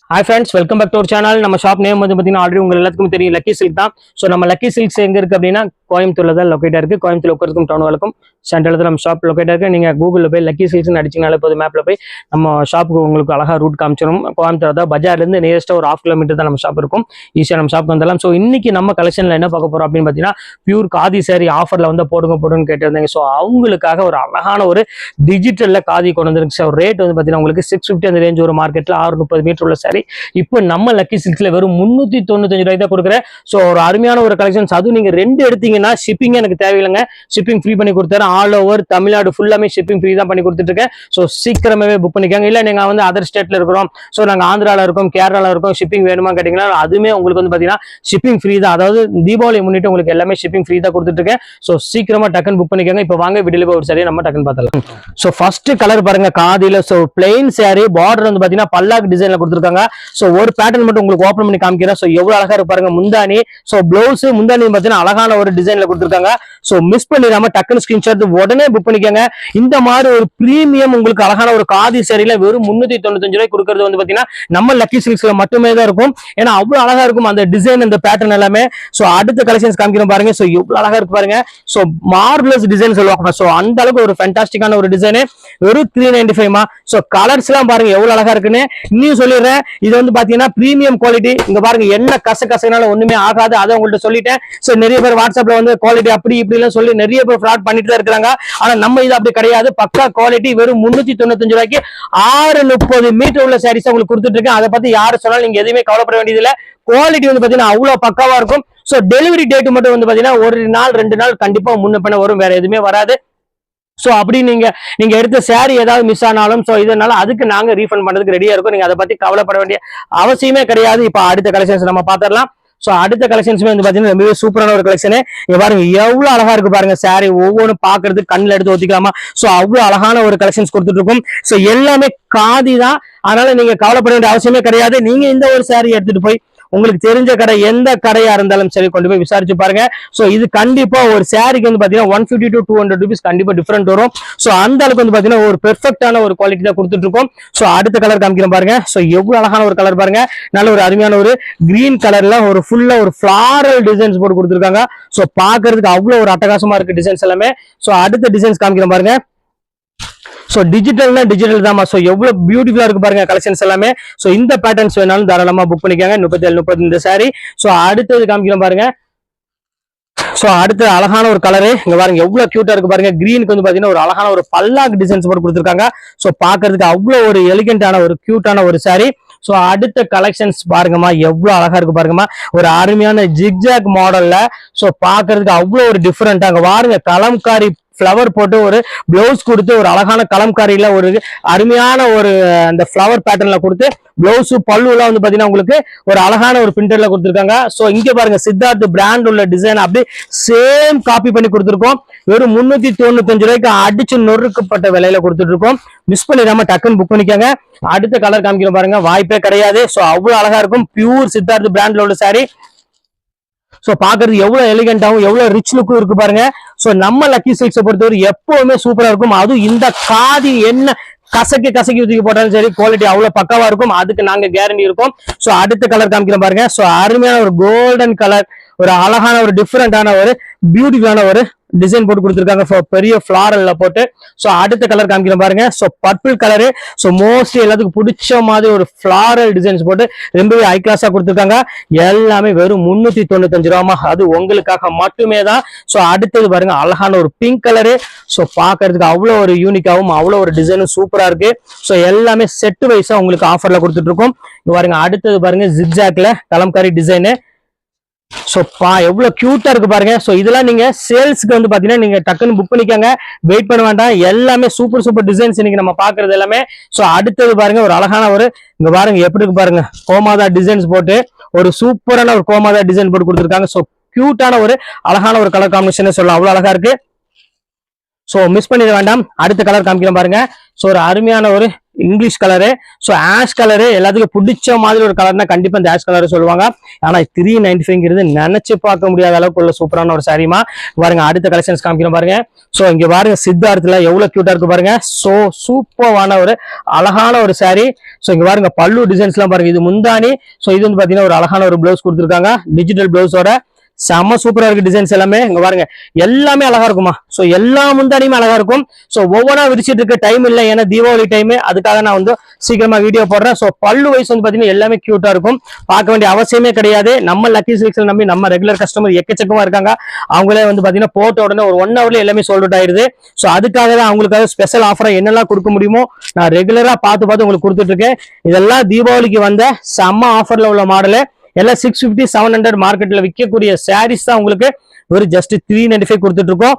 Hi friends, welcome back to our channel. நம்ம shop name வந்து பார்த்தீங்கன்னா ஆல்ரெடி உங்களுக்கு எல்லாத்துக்கும் தெரியும் லக்கி சில்க் தான். ஸோ நம்ம லக்கி சில்க்ஸ் எங்கே இருக்குது அப்படின்னா கோயம்புத்தூர்ல தான் லொக்கேட்டாக இருக்குது. கோயம்புத்தூர் உட்காருக்கும் டவுன் வழக்கும் சென்ட்ரல் தான் நம்ம ஷாப் லொக்கேட்டாக இருக்குது. நீங்கள் கூகுளில் போய் லக்கி சில்க்ஸ்னு அடிச்சிங்கனாலே போது மேப்பில் போய் நம்ம ஷாப்புக்கு உங்களுக்கு அழகாக ரூட் காமிச்சிடும். கோயம்புத்தூர் தான் பஜார்லேருந்து நியரஸ்ட்டாக ஒரு 1/2 கிலோமீட்டர் தான் நம்ம ஷாப் இருக்கும். ஈஸியாக நம்ம ஷாப்புக்கு வந்துடலாம். ஸோ இன்னைக்கு நம்ம கலெக்ஷனில் என்ன பார்க்க போகிறோம் அப்படின்னு பார்த்தீங்கன்னா பியூர் காதி சாரி ஆஃபரில் வந்து போடுன்னு கேட்டிருந்தாங்க. ஸோ அவங்களுக்காக ஒரு அழகான ஒரு டிஜிட்டலில் காதி கொண்டு வந்துருக்கு. ஸோ ரேட் வந்து பார்த்தீங்கன்னா உங்களுக்கு 650 அந்த ரேஞ்ச் ஒரு மார்க்கெட்டில் 630 மீட்டர் உள்ள சாரி இப்போ நம்ம லக்கி சில்க்ஸ்ல வெறும் 395 ரூபாய் தான் கொடுக்குறேன். ஸோ ஒரு அருமையான ஒரு கலெக்ஷன்ஸ். அதுவும் நீங்க 2 எடுத்தீங்கன்னா ஷிப்பிங் எனக்கு தேவையில்லைங்க. ஷிப்பிங் ஃப்ரீ பண்ணி கொடுத்துறேன். ஆல் ஓவர் தமிழ்நாடு ஃபுல்லாமே ஷிப்பிங் ஃப்ரீ தான் பண்ணி கொடுத்துட்டு இருக்கேன். ஸோ சீக்கிரமாவே புக் பண்ணிக்கோங்க. இல்லை நீங்க வந்து அதர் ஸ்டேட்ல இருக்கிறோம், ஸோ நாங்கள் ஆந்திராவில் இருக்கோம், கேரளாவில் இருக்கோம், ஷிப்பிங் வேணுமா கேட்டீங்கன்னா அதுவுமே உங்களுக்கு வந்து பார்த்தீங்கன்னா ஷிப்பிங் ஃப்ரீ தான். அதாவது தீபாவளி முன்னிட்டு உங்களுக்கு எல்லாமே ஷிப்பிங் ஃப்ரீ தான் கொடுத்துட்டு இருக்கேன். ஸோ சீக்கிரமா டக்குன்னு புக் பண்ணிக்கோங்க. இப்போ வாங்க வீடியோல ஒரு சாரி நம்ம டக்குன்னு பார்த்தலாம். ஸோ ஃபர்ஸ்ட் கலர் பாருங்க காதில. ஸோ பிளெயின் சாரி பார்டர் வந்து பார்த்தீங்கன்னா பல்லாக் டிசைன்ல கொடுத்துருக்காங்க. ஸோ ஒரு பேட்டர்ன் மட்டும் உங்களுக்கு ஓபன் பண்ணி காமிக்கிறேன். சோ எவ்வளவு அழகா இருக்கு பாருங்க முந்தானி. சோ பிளவுஸ் முந்தானி பாத்தீங்கன்னா அழகான ஒரு டிசைன்ல கொடுத்திருக்காங்க. சோ மிஸ் பண்ணிடாம டக்குன்னு ஸ்கிரீன்ஷாட் உடனே புக் பண்ணிக்கோங்க. இந்த மாதிரி ஒரு பிரீமியம் உங்களுக்கு அழகான ஒரு காதி சாரியில வெறும் 395 ரூபாய் கொடுக்கறது வந்து பாத்தீங்கன்னா நம்ம லக்கி சில்க்ஸ்ல மட்டுமே தான் இருக்கும். ஏன்னா அவ்வளவு அழகா இருக்கும் அந்த டிசைன், அந்த பேட்டர்ன் எல்லாமே. சோ அடுத்த கலெக்ஷன்ஸ் காமிக்கிறோம் பாருங்க. சோ எவ்வளவு அழகா இருக்கு பாருங்க. சோ மார்பிளஸ் டிசைன் சொல்லுவாங்க. சோ அந்த அளவுக்கு ஒரு ஃபேண்டாஸ்டிக்கான ஒரு டிசைன். வெறும் 395. சோ கலர்ஸ் எல்லாம் பாருங்க எவ்வளவு அழகா இருக்குன்னு. இன்னும் சொல்லிடுறேன், இது வந்து பாத்தீங்கன்னா பிரீமியம் குவாலிட்டி. இங்க பாருங்க என்ன கசனால ஒண்ணுமே ஆகாது. அதை உங்கள்ட்ட சொல்லிட்டேன். சோ நிறைய பேர் வாட்ஸ்அப்ல வந்து குவாலிட்டி அப்படி இப்படி எல்லாம் சொல்லி நிறைய பேர் ஃப்ராட் பண்ணிட்டு தான் இருக்காங்க. ஆனா நம்ம இது அப்படி கிடையாது. பக்கா குவாலிட்டி. வெறும் 395 ரூபாய்க்கு 630 மீட்டர் உள்ள சாரீஸ் உங்களுக்கு கொடுத்துட்டு இருக்கேன். அதை பத்தி யாரு சொன்னாலும் நீங்க எதுவுமே கவலைப்பட வேண்டியது இல்ல. குவாலிட்டி வந்து பாத்தீங்கன்னா அவ்வளவு பக்காவா இருக்கும். சோ டெலிவரி டேட் மட்டும் வந்து பாத்தீங்கன்னா 1 நாள் 2 நாள் கண்டிப்பா முன்ன பின்ன வரும், வேற எதுவுமே வராது. சோ அப்படி நீங்க எடுத்த சாரி ஏதாவது மிஸ் ஆனாலும் சோ இதனால அதுக்கு நாங்க ரீஃபண்ட் பண்றதுக்கு ரெடியா இருக்கும். நீங்க அதை பத்தி கவலைப்பட வேண்டிய அவசியமே கிடையாது. இப்ப அடுத்த கலெக்ஷன்ஸ் நம்ம பாத்திரலாம். சோ அடுத்த கலெக்ஷன்ஸுமே வந்து பாத்தீங்கன்னா ரொம்பவே சூப்பரான ஒரு கலெக்ஷன். இங்க பாருங்க எவ்வளவு அழகா இருக்கு பாருங்க சாரி. ஒவ்வொன்றும் பாக்குறதுக்கு கண்ணுல எடுத்து ஒத்திக்கலாமா. சோ அவ்வளவு அழகான ஒரு கலெக்ஷன்ஸ் கொடுத்துட்டு இருக்கும். சோ எல்லாமே காதி தான். அதனால நீங்க கவலைப்பட வேண்டிய அவசியமே கிடையாது. நீங்க இந்த ஒரு சாரி எடுத்துட்டு போய் உங்களுக்கு தெரிஞ்ச கடை எந்த கடையா இருந்தாலும் சரி கொண்டு போய் விசாரிச்சு பாருங்க. சோ இது கண்டிப்பா ஒரு சாரிக்கு வந்து பாத்தீங்கன்னா 150 to 200 rupees கண்டிப்பா டிஃபரெண்ட் வரும். சோ அந்த அளவுக்கு வந்து பாத்தீங்கன்னா ஒரு பெர்ஃபெக்டான ஒரு குவாலிட்டி தான் கொடுத்துட்டு இருக்கோம். சோ அடுத்த கலர் காமிக்கிறேன் பாருங்க. சோ எவ்வளவு அழகான ஒரு கலர் பாருங்க. நல்ல ஒரு அருமையான ஒரு கிரீன் கலர்ல ஒரு ஃபுல்லா ஒரு ஃபிளாரல் டிசைன்ஸ் போட்டு கொடுத்துருக்காங்க. சோ பாக்குறதுக்கு அவ்வளவு ஒரு அட்டகாசமா இருக்கு டிசைன்ஸ் எல்லாமே. சோ அடுத்த டிசைன்ஸ் காமிக்கிறேன் பாருங்க. சோ டிஜிட்டல் தான். சோ எவ்வளவு பியூட்டிஃபுல்லா இருக்கு பாருங்க கலெக்ஷன்ஸ் எல்லாமே. சோ இந்த பேட்டர்ன்ஸ் வேணாலும் தாராளமா புக் பண்ணிக்கோங்க. 37-30 இந்த சாரி. சோ அடுத்தது காமிக்கிறோம் பாருங்க. சோ அடுத்து அழகான ஒரு கலரு. இங்க பாருங்க எவ்வளவு கியூட்டா இருக்கு பாருங்க. கிரீனுக்கு வந்து பாத்தீங்கன்னா ஒரு அழகான ஒரு பல்லாக் டிசைன்ஸ் போட்டு கொடுத்துருக்காங்க. சோ பாக்குறதுக்கு அவ்வளவு ஒரு எலிகண்டான ஒரு கியூட்டான ஒரு சாரி. சோ அடுத்த கலெக்ஷன்ஸ் பாருங்கம்மா எவ்வளவு அழகா இருக்கு பாருங்கம்மா. ஒரு அருமையான ஜிக்ஜாக் மாடல்ல. சோ பாக்குறதுக்கு அவ்வளவு ஒரு டிஃபரெண்டா அங்க பாருங்க கலம்காரி ஃபிளவர் போட்டு ஒரு பிளவுஸ் கொடுத்து ஒரு அழகான கலம்காரியில ஒரு அருமையான ஒரு அந்த ஃபிளவர் பேட்டர்ன்ல கொடுத்து பிளவுஸ் பல்லு எல்லாம் வந்து பாத்தீங்கன்னா உங்களுக்கு ஒரு அழகான ஒரு பிரிண்டர்ல கொடுத்துருக்காங்க. சோ இங்க பாருங்க சித்தார்த் பிராண்ட் உள்ள டிசைன் அப்படியே சேம் காப்பி பண்ணி கொடுத்துருக்கோம். வெறும் 395 ரூபாய்க்கு அடிச்சு நொறுக்கப்பட்ட விலையில கொடுத்துட்டு இருக்கோம். மிஸ் பண்ணிடாம டக்குன்னு புக் பண்ணிக்கோங்க. அடுத்த கலர் காமிக்கிறோம் பாருங்க. வாய்ப்பே கிடையாது. சோ அவ்வளவு அழகா இருக்கும். பியூர் சித்தார்த் பிராண்ட்ல உள்ள சாரி. சோ பாக்குறது எவ்வளவு எலிகண்டாவும் எவ்வளவு ரிச் லுக்கும் இருக்கு பாருங்க. சோ நம்ம லக்கி சில்க்ஸை பொறுத்தவரை எப்பவுமே சூப்பரா இருக்கும். அதுவும் இந்த காதி என்ன கசக்கி ஊத்தி போட்டாலும் சரி குவாலிட்டி அவ்வளவு பக்காவா இருக்கும். அதுக்கு நாங்க கேரண்டி இருக்கும். சோ அடுத்த கலர் காமிக்கிறோம் பாருங்க. சோ அருமையான ஒரு கோல்டன் கலர், ஒரு அழகான ஒரு டிஃபரெண்டான ஒரு பியூட்டிஃபுல்லான ஒரு டிசைன் போட்டு கொடுத்துருக்காங்க. பெரிய ஃபிளாரல்ல போட்டு. சோ அடுத்த கலர் காமிக்கிறோம் பாருங்க. So purple colour. So mostly எல்லாத்துக்கும் பிடிச்ச மாதிரி ஒரு ஃபிளாரல் டிசைன்ஸ் போட்டு ரொம்பவே ஹை கிளாஸா கொடுத்துருக்காங்க. எல்லாமே வெறும் 395 ரூபாமா. அது உங்களுக்காக மட்டுமே தான். சோ அடுத்தது பாருங்க அழகான ஒரு பிங்க் கலரு. சோ பாக்குறதுக்கு அவ்வளவு ஒரு யூனிக்காவும் அவ்வளவு ஒரு டிசைனும் சூப்பரா இருக்கு. சோ எல்லாமே செட் வைஸா உங்களுக்கு ஆஃபர்ல கொடுத்துட்டு இருக்கோம். பாருங்க அடுத்தது பாருங்க ஜிக்ஜாக்ல கலம்காரி டிசைனு. சோ எவ்வளவு கியூட்டா இருக்கு பாருங்க. சோ இதெல்லாம் நீங்க சேல்ஸ்க்கு வந்து பாத்தீங்கன்னா நீங்க டக்குன்னு புக் பண்ணிக்கோங்க. வெயிட் பண்ண வேண்டாம். எல்லாமே சூப்பர் டிசைன்ஸ் இன்னைக்கு நம்ம பாக்குறது எல்லாமே. சோ அடுத்தது பாருங்க ஒரு அழகான ஒரு இங்க பாருங்க எப்படி இருக்கு பாருங்க. கோமாதா டிசைன்ஸ் போட்டு ஒரு சூப்பரான ஒரு கோமாதா டிசைன் போட்டு கொடுத்துருக்காங்க. சோ கியூட்டான ஒரு அழகான ஒரு கலர் காம்பினேஷன் சொல்லலாம். அவ்வளவு அழகா இருக்கு. சோ மிஸ் பண்ணிட வேண்டாம். அடுத்த கலர் காமிக்கிறேன் பாருங்க. சோ ஒரு அருமையான ஒரு English colour. So ash colour எல்லாத்துக்கும் பிடிச்ச மாதிரி ஒரு கலர்னா கண்டிப்பா இந்த ஆஷ் கலர் சொல்லுவாங்க. ஆனா 395 நினைச்சு பார்க்க முடியாத அளவுக்கு உள்ள சூப்பரான ஒரு சாரிமா. பாருங்க அடுத்த கலெக்ஷன்ஸ் காமிக்கிறோம் பாருங்க. ஸோ இங்க பாருங்க சித்தார்த்ல எவ்வளவு கியூட்டா இருக்கு பாருங்க. ஸோ சூப்பரான ஒரு அழகான ஒரு சாரி. ஸோ இங்க பாருங்க பல்லு டிசைன்ஸ் எல்லாம் பாருங்க. இது முந்தானி. ஸோ இது வந்து பாத்தீங்கன்னா ஒரு அழகான ஒரு பிளவுஸ் கொடுத்துருக்காங்க டிஜிட்டல் பிளவுஸோட. செம்ம சூப்பரா இருக்கு டிசைன்ஸ் எல்லாமே. இங்க பாருங்க எல்லாமே அழகா இருக்குமா. சோ எல்லா முந்தானியுமே அழகா இருக்கும். சோ ஒவ்வொன்றா விரிச்சிட்டு இருக்க டைம் இல்லை, ஏன்னா தீபாவளி டைம், அதுக்காக நான் வந்து சீக்கிரமா வீடியோ போடுறேன். சோ பல்லு வயசு வந்து பாத்தீங்கன்னா எல்லாமே கியூட்டா இருக்கும், பார்க்க வேண்டிய அவசியமே கிடையாது. நம்ம லக்கி சில்க்ஸ்ல நம்பி நம்ம ரெகுலர் கஸ்டமர் எக்கச்சக்கமா இருக்காங்க. அவங்களே வந்து பாத்தீங்கன்னா போட்ட உடனே ஒரு 1 ஹவர்ல எல்லாமே சோல்ட் அவுட் ஆயிருது. சோ அதுக்காக தான் அவங்களுக்காக ஸ்பெஷல் ஆஃபரா என்னெல்லாம் கொடுக்க முடியுமோ நான் ரெகுலரா பார்த்து உங்களுக்கு கொடுத்துட்டு இருக்கேன். இதெல்லாம் தீபாவளிக்கு வந்த செம்ம ஆஃபர்ல உள்ள மாடலு. எல்லாம் 650 700 மார்க்கெட்ல விற்கக்கூடிய சாரீஸ் தான் உங்களுக்கு ஒரு ஜஸ்ட் 395 கொடுத்துட்டு இருக்கோம்.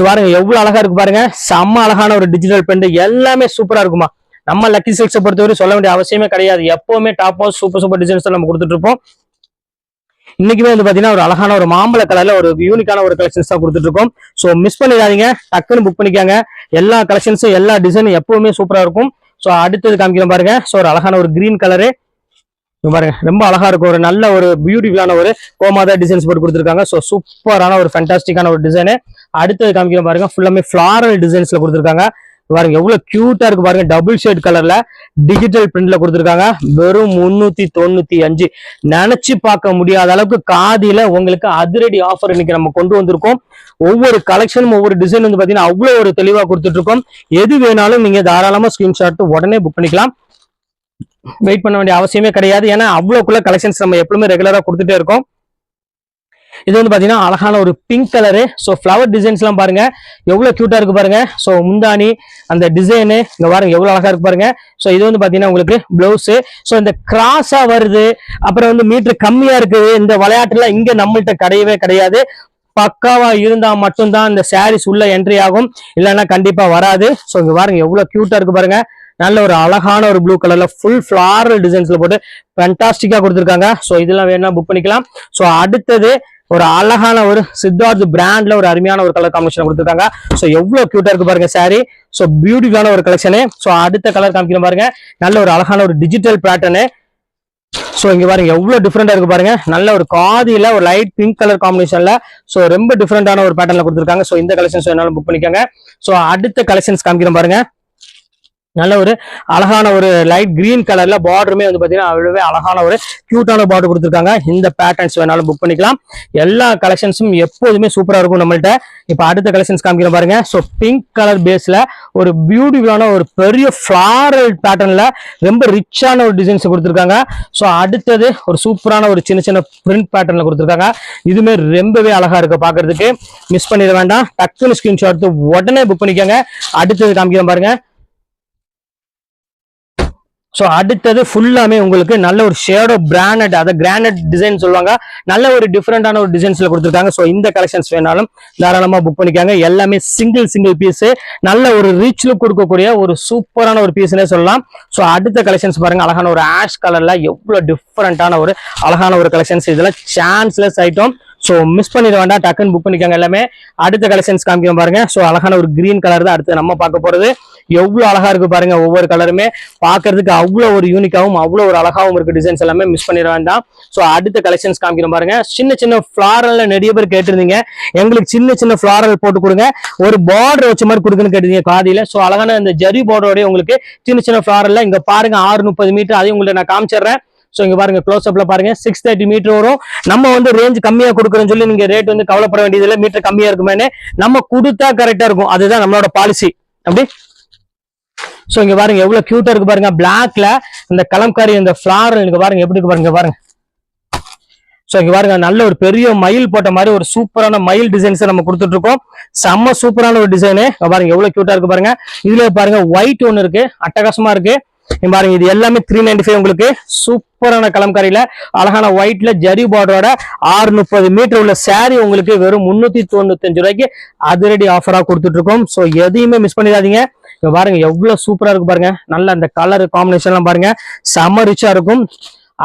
பாருங்க எவ்வளவு அழகா இருக்கு பாருங்க. செம்ம அழகான ஒரு டிஜிட்டல் பிரிண்ட், எல்லாமே சூப்பரா இருக்குமா. நம்ம லக்கி சில்க்ஸை பொறுத்தவரை சொல்ல வேண்டிய அவசியமே கிடையாது. எப்பவுமே டாப் மோஸ்ட் சூப்பர் டிசைன்ஸ் தான் நம்ம கொடுத்துட்டு இருப்போம். இன்னைக்குமே வந்து பாத்தீங்கன்னா ஒரு அழகான ஒரு மாம்பழ கலர்ல ஒரு யூனிக்கான ஒரு கலெக்ஷன்ஸ் தான் கொடுத்துட்டு இருக்கோம். சோ மிஸ் பண்ணிடாதீங்க, டக்குன்னு புக் பண்ணிக்காங்க. எல்லா கலெக்ஷன்ஸும் எல்லா டிசைனும் எப்பவுமே சூப்பரா இருக்கும். சோ அடுத்தது காமிக்கிறோம் பாருங்க. சோ ஒரு அழகான ஒரு கிரீன் கலரு பாருங்க, ரொம்ப அழகா இருக்கும். ஒரு நல்ல ஒரு பியூட்டிஃபுல்லான ஒரு கோமாதா டிசைன்ஸ் போட்டு கொடுத்துருக்காங்க. ஸோ சூப்பரான ஒரு ஃபேண்டாஸ்டிக்கான ஒரு டிசைனு. அடுத்தது காமிக்கிறோம் பாருங்க, ஃபுல்லாமே ஃபிளாரல் டிசைன்ஸ்ல கொடுத்துருக்காங்க. பாருங்க எவ்வளவு கியூட்டா இருக்கு பாருங்க. டபுள் ஷேட் கலர்ல டிஜிட்டல் பிரிண்ட்ல கொடுத்துருக்காங்க. வெறும் 395. நினைச்சு பார்க்க முடியாத அளவுக்கு காதியில உங்களுக்கு அதிரடி ஆஃபர் இன்னைக்கு நம்ம கொண்டு வந்திருக்கோம். ஒவ்வொரு கலெக்ஷனும் ஒவ்வொரு டிசைன் வந்து பாத்தீங்கன்னா அவ்வளவு ஒரு தெளிவா கொடுத்துட்டு இருக்கோம். எது வேணாலும் நீங்க தாராளமா ஸ்கிரீன்ஷாட் உடனே புக் பண்ணிக்கலாம். வெயிட் பண்ண வேண்டிய அவசியமே கிடையாது, ஏன்னா அவ்வளவுக்குள்ள கலெக்ஷன்ஸ் நம்ம எப்பவுமே ரெகுலரா கொடுத்துட்டே இருக்கோம். இது வந்து பாத்தீங்கன்னா அழகான ஒரு pink colour. So flower designs எல்லாம் பாருங்க எவ்வளவு கியூட்டா இருக்கு பாருங்க. ஸோ முந்தானி அந்த டிசைனு இங்க பாருங்க எவ்வளவு அழகா இருக்கு பாருங்க. ஸோ இது வந்து பாத்தீங்கன்னா உங்களுக்கு பிளவுஸ். ஸோ இந்த கிராஸா வருது, அப்புறம் வந்து மீட்டர் கம்மியா இருக்குது, இந்த விளையாட்டுலாம் இங்க நம்மள்கிட்ட கிடையவே கிடையாது. பக்காவா இருந்தா மட்டும்தான் இந்த சாரீஸ் உள்ள என்ட்ரி ஆகும், இல்லைன்னா கண்டிப்பா வராது. ஸோ இங்க பாருங்க எவ்வளவு கியூட்டா இருக்கு பாருங்க. நல்ல ஒரு அழகான ஒரு ப்ளூ கலர்ல ஃபுல் ஃபிளாரல் டிசைன்ஸ்ல போட்டு ஃபேண்டாஸ்டிக்கா கொடுத்துருக்காங்க. ஸோ இதெல்லாம் வேணா புக் பண்ணிக்கலாம். ஸோ அடுத்தது ஒரு அழகான ஒரு சித்தார்த் பிராண்ட்ல ஒரு அருமையான ஒரு கலர் காம்பினேஷன் கொடுத்துருக்காங்க. ஸோ எவ்வளவு கியூட்டா இருக்கு பாருங்க சாரி. ஸோ பியூட்டிஃபுல்லான ஒரு கலெக்ஷனு. ஸோ அடுத்த கலர் காமிக்கிறேன் பாருங்க, நல்ல ஒரு அழகான ஒரு டிஜிட்டல் பேட்டர்னு. ஸோ இங்க பாருங்க எவ்வளவு டிஃப்ரெண்டா இருக்கு பாருங்க. நல்ல ஒரு காதியில ஒரு லைட் பிங்க் கலர் காம்பினேஷன்ல ஸோ ரொம்ப டிஃப்ரெண்டான ஒரு பேட்டர்ல கொடுத்துருக்காங்க. ஸோ இந்த கலெக்ஷன்ஸ் வேணாலும் புக் பண்ணிக்கோங்க. ஸோ அடுத்த கலெக்ஷன்ஸ் காமிக்கிறேன் பாருங்க. நல்ல ஒரு அழகான ஒரு லைட் கிரீன் கலர்ல பார்டருமே வந்து பாத்தீங்கன்னா அவ்வளவே அழகான ஒரு கியூட்டான பார்டர் கொடுத்துருக்காங்க. இந்த பேட்டர்ன்ஸ் வேணாலும் புக் பண்ணிக்கலாம். எல்லா கலெக்ஷன்ஸும் எப்போதுமே சூப்பரா இருக்கும் நம்மள்ட்ட. இப்ப அடுத்த கலெக்ஷன்ஸ் காமிக்கிறேன் பாருங்க. ஸோ பிங்க் கலர் பேஸ்ல ஒரு பியூட்டிஃபுல்லான ஒரு பெரிய ஃபிளாரல் பேட்டர்ன்ல ரொம்ப ரிச்சான ஒரு டிசைன்ஸ் கொடுத்துருக்காங்க. ஸோ அடுத்தது ஒரு சூப்பரான ஒரு சின்ன சின்ன பிரிண்ட் பேட்டர்ன்ல கொடுத்துருக்காங்க. இதுமே ரொம்பவே அழகா இருக்கு பாக்குறதுக்கு. மிஸ் பண்ணிட வேண்டாம், டக்குன்னு ஸ்கிரீன்ஷாட் எடுத்து உடனே புக் பண்ணிக்கோங்க. அடுத்தது காமிக்கிறேன் பாருங்க. ஸோ அடுத்தது ஃபுல்லாமே உங்களுக்கு நல்ல ஒரு ஷேடோ பிராண்டட், அதை கிரானைட் டிசைன் சொல்லுவாங்க. நல்ல ஒரு டிஃப்ரெண்டான ஒரு டிசைன்ஸ்ல கொடுத்துருக்காங்க. ஸோ இந்த கலெக்ஷன்ஸ் வேணாலும் தாராளமா புக் பண்ணிக்காங்க. எல்லாமே சிங்கிள் பீஸ், நல்ல ஒரு ரிச் லுக் கொடுக்கக்கூடிய ஒரு சூப்பரான ஒரு பீஸ்னே சொல்லலாம். ஸோ அடுத்த கலெக்ஷன்ஸ் பாருங்க, அழகான ஒரு ஆஷ் கலர்ல எவ்வளவு டிஃப்ரெண்டான ஒரு அழகான ஒரு கலெக்ஷன்ஸ். இதெல்லாம் சான்ஸ்லெஸ் ஐட்டம். ஸோ மிஸ் பண்ணிட வேண்டாம், டக்குன்னு புக் பண்ணிக்காங்க எல்லாமே. அடுத்த கலெக்ஷன்ஸ் காமிக்கிறோம் பாருங்க. ஸோ அழகான ஒரு கிரீன் கலர் தான் அடுத்து நம்ம பார்க்க போறது. எவ்வளவு அழகா இருக்கு பாருங்க. ஒவ்வொரு கலருமே பாக்குறதுக்கு அவ்வளவு ஒரு யூனிக்காவும் அவ்வளவு ஒரு அழகாவும் இருக்கு. டிசைன்ஸ் எல்லாமே மிஸ் பண்ணிட வேண்டாம். ஸோ அடுத்த கலெக்ஷன்ஸ் காமிக்கிறோம் பாருங்க. சின்ன ஃபிளாரல்ல நிறைய பேர் கேட்டிருந்தீங்க, எங்களுக்கு சின்ன ஃபிளாரல் போட்டு கொடுங்க, ஒரு பார்டர் வச்ச மாதிரி கொடுக்குன்னு கேட்டீங்க காதியில. ஸோ அழகான இந்த ஜரி பார்டரோட உங்களுக்கு சின்ன ஃபிளாரல்ல இங்க பாருங்க 630 மீட்டர், அதையும் உங்களுக்கு நான் காமிச்சிடுறேன். சோ இங்க பாருங்க க்ளோஸ் அப்ல பாருங்க 630 மீட்டர் வரும். நம்ம வந்து ரேஞ்ச் கம்மியா கொடுக்குறோம்னு சொல்லி நீங்க ரேட் வந்து கவலைப்பட வேண்டியது இல்லை. மீட்டர் கம்மியா இருக்குமே, நம்ம கொடுத்தா கரெக்டா இருக்கும், அதுதான் நம்மளோட பாலிசி. அப்படி சோ இங்க பாருங்க எவ்வளவு கியூட்டா இருக்கு பாருங்க. பிளாக்ல இந்த கலம்காரி இந்த ஃபிளாரல் இங்க பாருங்க எப்படி இருக்கு பாருங்க. பாருங்க சோ இங்க பாருங்க நல்ல ஒரு பெரிய மயில் போட்ட மாதிரி ஒரு சூப்பரான மயில் டிசைன்ஸ் நம்ம கொடுத்துட்டு இருக்கோம். செம்ம சூப்பரான ஒரு டிசைனு. பாருங்க எவ்வளவு கியூட்டா இருக்கு பாருங்க. இதுல பாருங்க ஒயிட் ஒன்னு இருக்கு, அட்டகாசமா இருக்கு பாருங்க. இது எல்லாமே 395 உங்களுக்கு. சூப்பரான கலம்காரியில அழகான ஒயிட்ல ஜரி பார்டரோட 630 மீட்டர் உள்ள சாரி உங்களுக்கு வெறும் 395 ரூபாய்க்கு அதிரடி ஆஃபரா கொடுத்துட்டு இருக்கோம். சோ எதையுமே மிஸ் பண்ணிடாதீங்க. பாருங்க எவ்வளவு சூப்பரா இருக்கு பாருங்க. நல்ல அந்த கலர் காம்பினேஷன் எல்லாம் பாருங்க செம ரிச்சா இருக்கும்.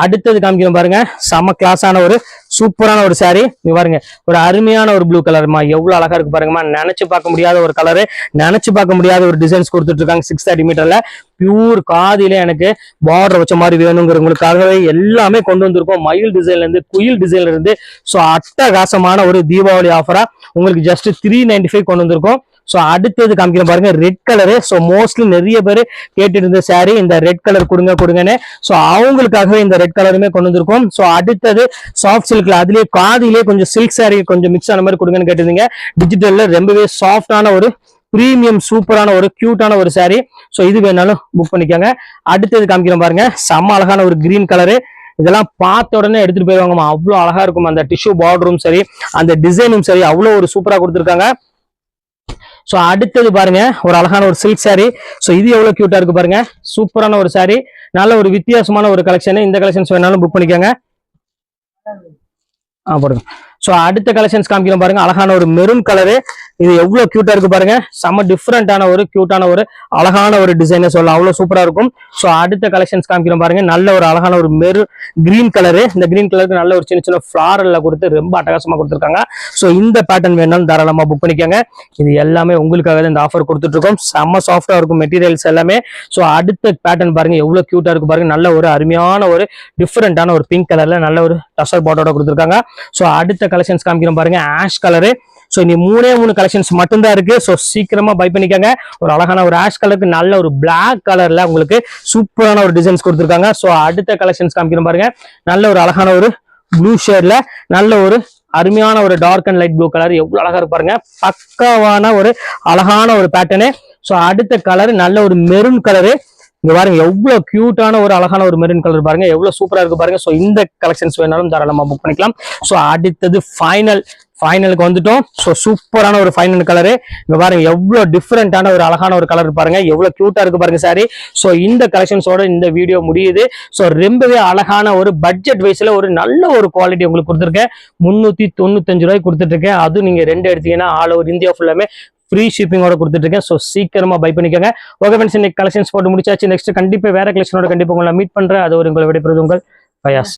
அடுத்தது காமிக்கிறோம் பாருங்க, செம கிளாஸான ஒரு சூப்பரான ஒரு saree. இங்க பாருங்க ஒரு அருமையான ஒரு ப்ளூ கலர்மா, எவ்வளவு அழகா இருக்கு பாருங்கம்மா. நினைச்சு பார்க்க முடியாத ஒரு கலரு, நினைச்சு பார்க்க முடியாத ஒரு டிசைன்ஸ் கொடுத்துட்டு இருக்காங்க. 630 மீட்டர்ல பியூர் காதில எனக்கு பார்டர் வச்ச மாதிரி வேணுங்கிறவங்களுக்காகவே எல்லாமே கொண்டு வந்திருக்கோம். மயில் டிசைன்ல இருந்து குயில் டிசைன்ல இருந்து ஸோ அட்டகாசமான ஒரு தீபாவளி ஆஃபரா உங்களுக்கு ஜஸ்ட் 395 கொண்டு வந்திருக்கோம். ஸோ அடுத்தது காமிக்கிறேன் பாருங்க, ரெட் கலரு. ஸோ மோஸ்ட்லி நிறைய பேர் கேட்டு இருந்த சாரி இந்த ரெட் கலர் கொடுங்கன்னு. ஸோ அவங்களுக்காகவே இந்த ரெட் கலருமே கொண்டு வந்திருக்கோம். ஸோ அடுத்தது சாஃப்ட் சில்க்ல அதுலயே காதிலே கொஞ்சம் சில்க் சாரி கொஞ்சம் மிக்ஸ் ஆன மாதிரி கொடுங்கன்னு கேட்டிருந்தீங்க. டிஜிட்டல்ல ரொம்பவே சாஃப்டான ஒரு பிரீமியம் சூப்பரான ஒரு கியூட்டான ஒரு சாரி. ஸோ இது வேணாலும் புக் பண்ணிக்கோங்க. அடுத்தது காமிக்கிறேன் பாருங்க, செம்ம அழகான ஒரு கிரீன் கலரு. இதெல்லாம் பார்த்த உடனே எடுத்துட்டு போயிருவாங்கம்மா, அவ்வளோ அழகா இருக்கும். அந்த டிஷ்யூ பார்டரும் சரி, அந்த டிசைனும் சரி, அவ்வளோ ஒரு சூப்பரா கொடுத்துருக்காங்க. ஸோ அடுத்தது பாருங்க ஒரு அழகான ஒரு சில்க் சாரி. ஸோ இது எவ்வளவு கியூட்டா இருக்கு பாருங்க, சூப்பரான ஒரு சாரி, நல்ல ஒரு வித்தியாசமான ஒரு கலெக்ஷன். இந்த கலெக்ஷன்ஸ் வேணாலும் புக் பண்ணிக்கோங்க. போடுங்க. ஸோ அடுத்த கலெக்ஷன்ஸ் காமிக்கிறோம் பாருங்க, அழகான ஒரு மெரூன் கலரு. இது எவ்வளவு கியூட்டா இருக்கு பாருங்க, செம்ம டிஃப்ரெண்டான ஒரு கியூட்டான ஒரு அழகான ஒரு டிசைனை சொல்லலாம், அவ்வளவு சூப்பரா இருக்கும். ஸோ அடுத்த கலெக்ஷன்ஸ் காமிக்கிறோம் பாருங்க, நல்ல ஒரு அழகான ஒரு கிரீன் கலரு. இந்த கிரீன் கலருக்கு நல்ல ஒரு சின்ன சின்ன ஃபிளாரல்ல கொடுத்து ரொம்ப அட்டகாசமா கொடுத்துருக்காங்க. ஸோ இந்த பேட்டர்ன் வேணாலும் தாராளமா புக் பண்ணிக்கோங்க. இது எல்லாமே உங்களுக்காக இந்த ஆஃபர் கொடுத்துட்டு இருக்கோம். செம்ம சாஃப்டா இருக்கும் மெட்டீரியல்ஸ் எல்லாமே. ஸோ அடுத்த பேட்டர்ன் பாருங்க, எவ்வளவு கியூட்டா இருக்கு பாருங்க, நல்ல ஒரு அருமையான ஒரு டிஃப்ரெண்டான ஒரு பிங்க் கலர்ல நல்ல ஒரு டசர் பார்டரோட கொடுத்துருக்காங்க. ஸோ அடுத்த கலெக்ஷன்ஸ் காமிக்கிறோம் பாருங்க, ஆஷ் கலரு. ஸோ இனி 3 கலெக்ஷன்ஸ் மட்டும்தான் இருக்கு. ஸோ சீக்கிரமா பை பண்ணிக்கோங்க. ஒரு அழகான ஒரு ஆஷ் கலருக்கு நல்ல ஒரு பிளாக் கலர்ல உங்களுக்கு சூப்பரான ஒரு டிசைன்ஸ் கொடுத்துருக்காங்க. ஸோ அடுத்த கலெக்ஷன்ஸ் காமிக்கிறோம் பாருங்க, நல்ல ஒரு அழகான ஒரு ப்ளூ ஷேட்ல நல்ல ஒரு அருமையான ஒரு dark and light blue colour, எவ்வளவு அழகா இருக்கு பாருங்க, பக்காவான ஒரு அழகான ஒரு பேட்டர்னு. ஸோ அடுத்த கலர் நல்ல ஒரு மெரூன் கலரு. இங்க பாருங்க எவ்வளவு கியூட்டான ஒரு அழகான ஒரு மெரூன் கலர் பாருங்க, எவ்வளவு சூப்பரா இருக்கு பாருங்க. ஸோ இந்த கலெக்ஷன்ஸ் வேணாலும் தாராளமா புக் பண்ணிக்கலாம். ஸோ அடுத்தது ஃபைனலுக்கு வந்துட்டோம். ஸோ சூப்பரான ஒரு ஃபைனல் கலரு. இங்க பாருங்க எவ்வளவு டிஃப்ரெண்டான ஒரு அழகான ஒரு கலர் பாருங்க, எவ்வளவு கியூட்டா இருக்கு பாருங்க சாரி. ஸோ இந்த கலெக்ஷன்ஸோட இந்த வீடியோ முடியுது. ஸோ ரொம்பவே அழகான ஒரு பட்ஜெட் வைஸ்ல ஒரு நல்ல ஒரு குவாலிட்டி உங்களுக்கு கொடுத்துருக்கேன். 395 ரூபாய்க்கு கொடுத்துட்டு இருக்கேன். அதுவும் நீங்க 2 எடுத்தீங்கன்னா ஆல் ஓவர் இந்தியா ஃபுல்லாமே ஃப்ரீ ஷிப்பிங்கோட கொடுத்துட்டு இருக்கேன். ஸோ சீக்கிரமா பை பண்ணிக்கோங்க. ஓகே ஃப்ரெண்ட்ஸ், இன்னைக்கு கலெக்ஷன்ஸ் போட்டு முடிச்சாச்சு. நெக்ஸ்ட் கண்டிப்பா வேற கலெக்ஷனோட கண்டிப்பா உங்களை மீட் பண்றேன். அது ஒரு உங்களை விடைபெறுவது உங்கள் ஃபயாஸ்.